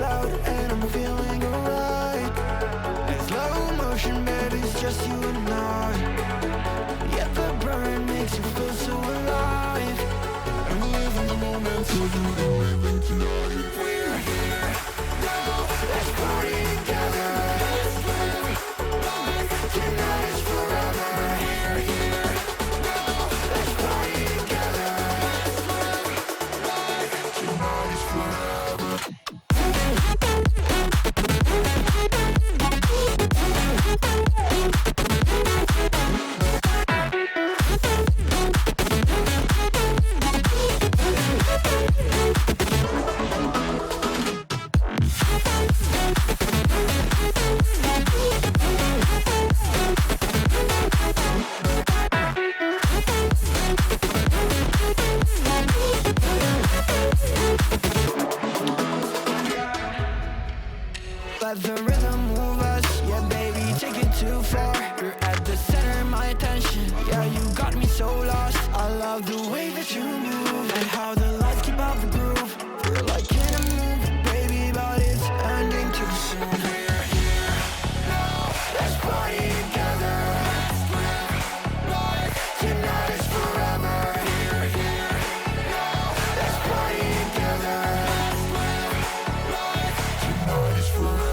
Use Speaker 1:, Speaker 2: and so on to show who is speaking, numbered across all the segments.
Speaker 1: loud and I'm feeling alright. In slow motion, baby, it's just you and I. Yeah, the burn makes you feel so alive. I'm living the moment, so you know living tonight. We're here now, let's party together. Let's live life, tonight is forever. We're here now, let's party together. Let's live life, tonight is forever. Let the rhythm move us, yeah baby, take it too far. You're at the center of my attention, yeah you got me so lost. I love the way that you move and how the lights keep out the groove. We're like in a movie, baby, but it's ending too soon. We're here now, let's party together. Let's live life, tonight is forever. We're here now, let's party together. Let's live life, tonight is forever.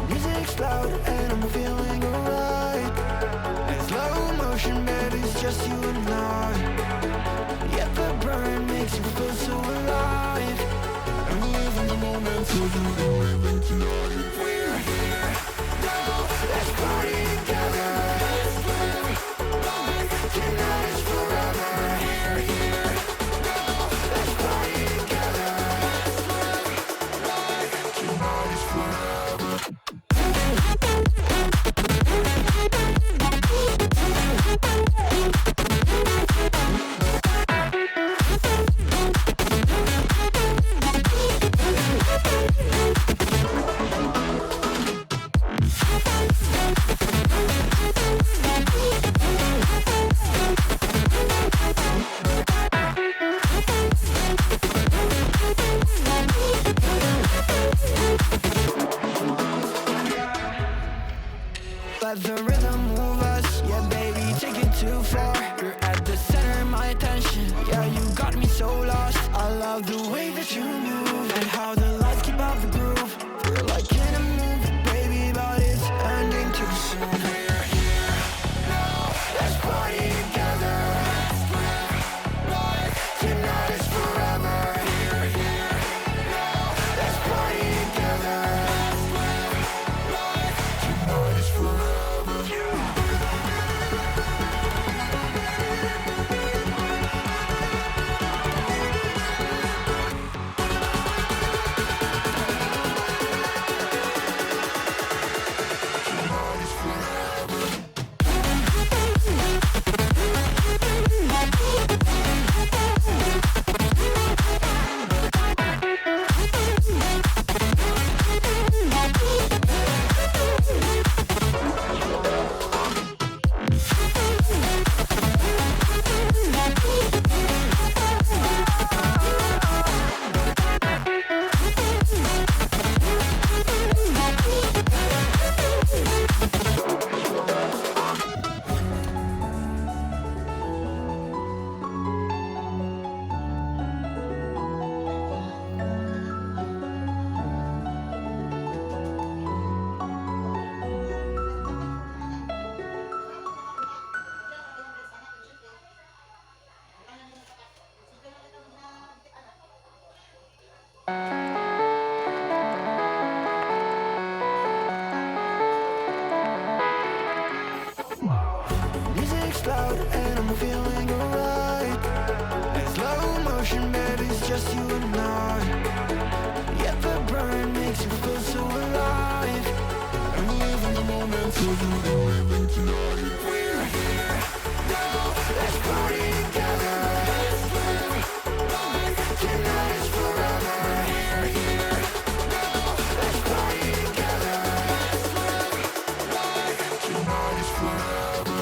Speaker 1: Music's loud and I'm feeling alright. In slow motion, baby, it's just you and I. Yeah, the burn makes you feel so alive. I'm living the moment, so you know living tonight. We're here now, let's party together. Let's live life, tonight is forever. We're here now, let's party together. Let's live life, tonight is forever. just you and I. Yet the burn makes you feel so alive. And we live in the moment, so you know living tonight. We're here now, let's party together. Let's live life, tonight is forever. We're here now, let's party together. Let's live life, tonight is forever.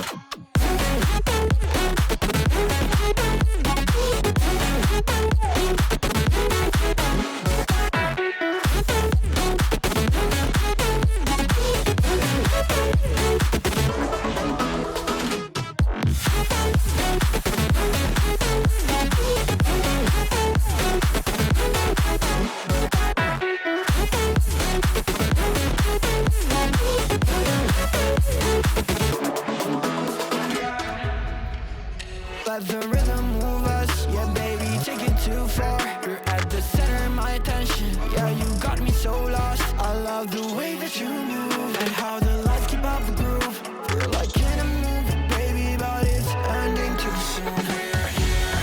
Speaker 1: Let the rhythm move us, yeah baby, take it too far. You're at the center of my attention, yeah you got me so lost. I love the way that you move, and how the lights keep up the groove. We're like in a movie, baby, but it's ending too soon. We're here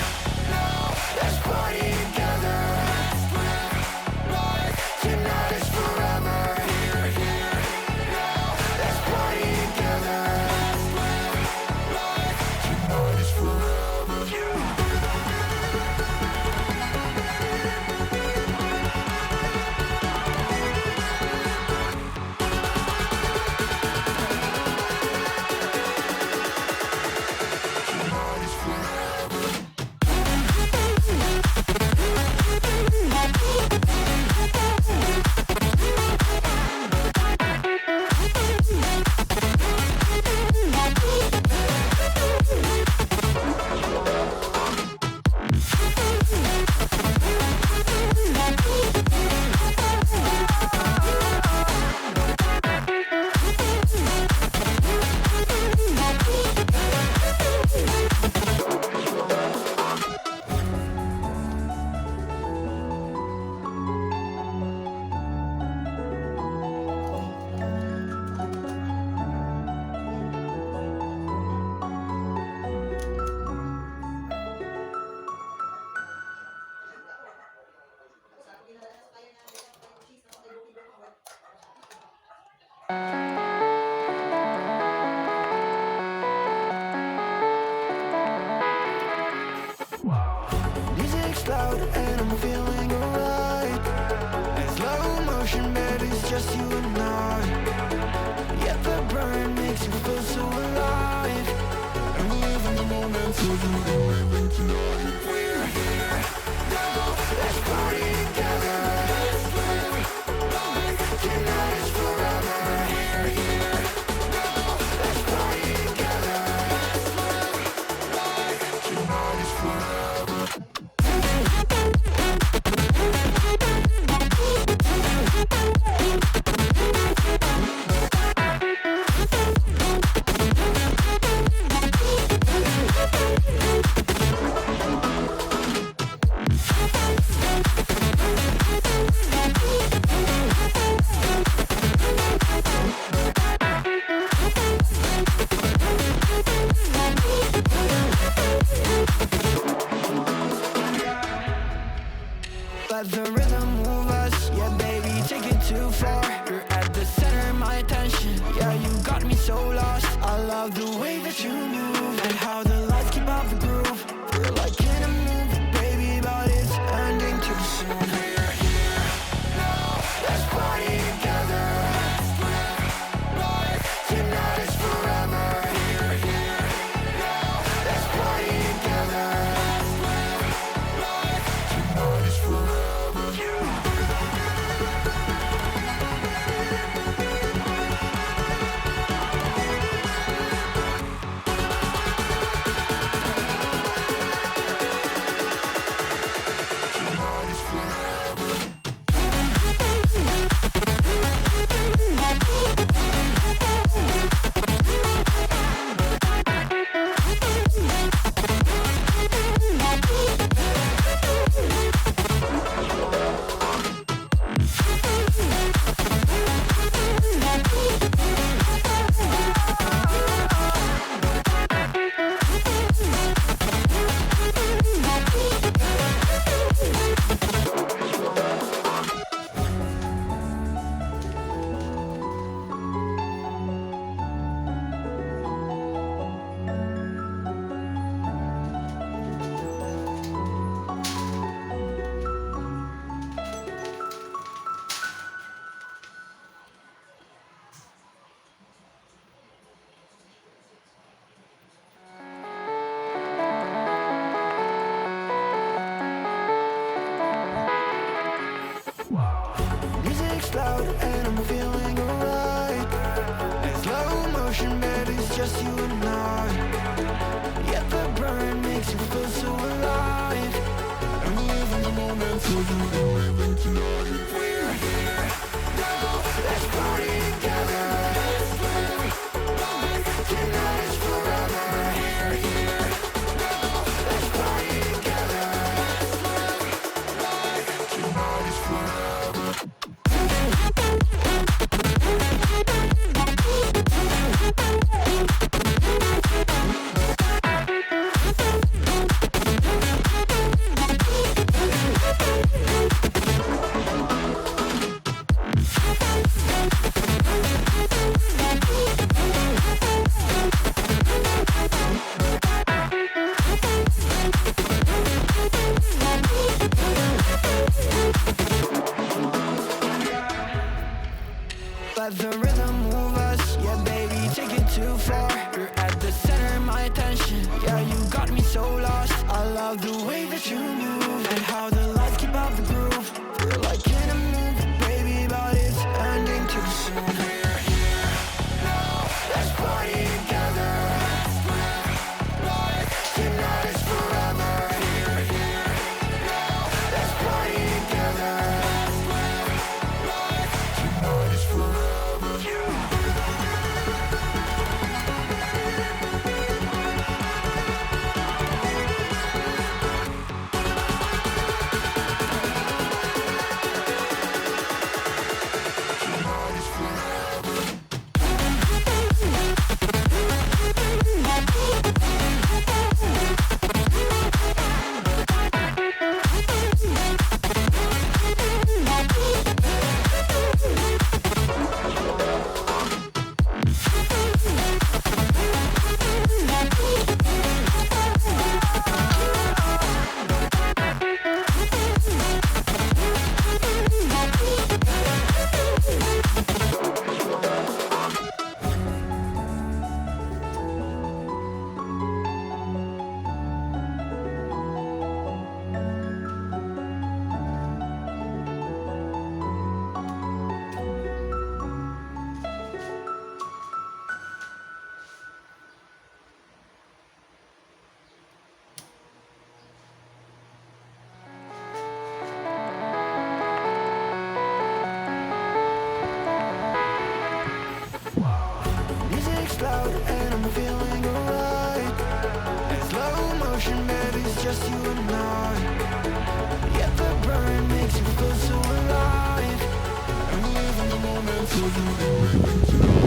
Speaker 1: now, let's party together. Let's live life, tonight is forever. We're here now, let's party together. Let's live life, tonight is forever. Music's loud and I'm feeling alright. In slow motion, baby, it's just you and I. Yet the burn makes you feel so alive. And we live in the moment, so you know living tonight. We're here now, let's party together. Let's live life, tonight is forever. We're here now, let's party together. Let's live life, tonight is forever. just you and I. Yet the burn makes you feel so alive. And we live in the moment, so you can live it tonight. We're here now, let's party together. Let's live life, tonight is forever. We're here now, let's party together. Let's live life, tonight is forever. Let the rhythm move us, yeah baby, take it too far. You're at the center of my attention, yeah you got me so lost. I love the way that you move, and how the lights keep up the groove. We're like in a movie, baby, but it's ending too soon. We're here now, let's party together. Let's live life, tonight is forever. We're here now, let's party together. Let's live life, tonight is forever. Music's loud and I'm feeling alright. In slow motion, baby, it's just you and I. Yet the burn makes you feel so alive. And we live in the moment, so you can live it tonight.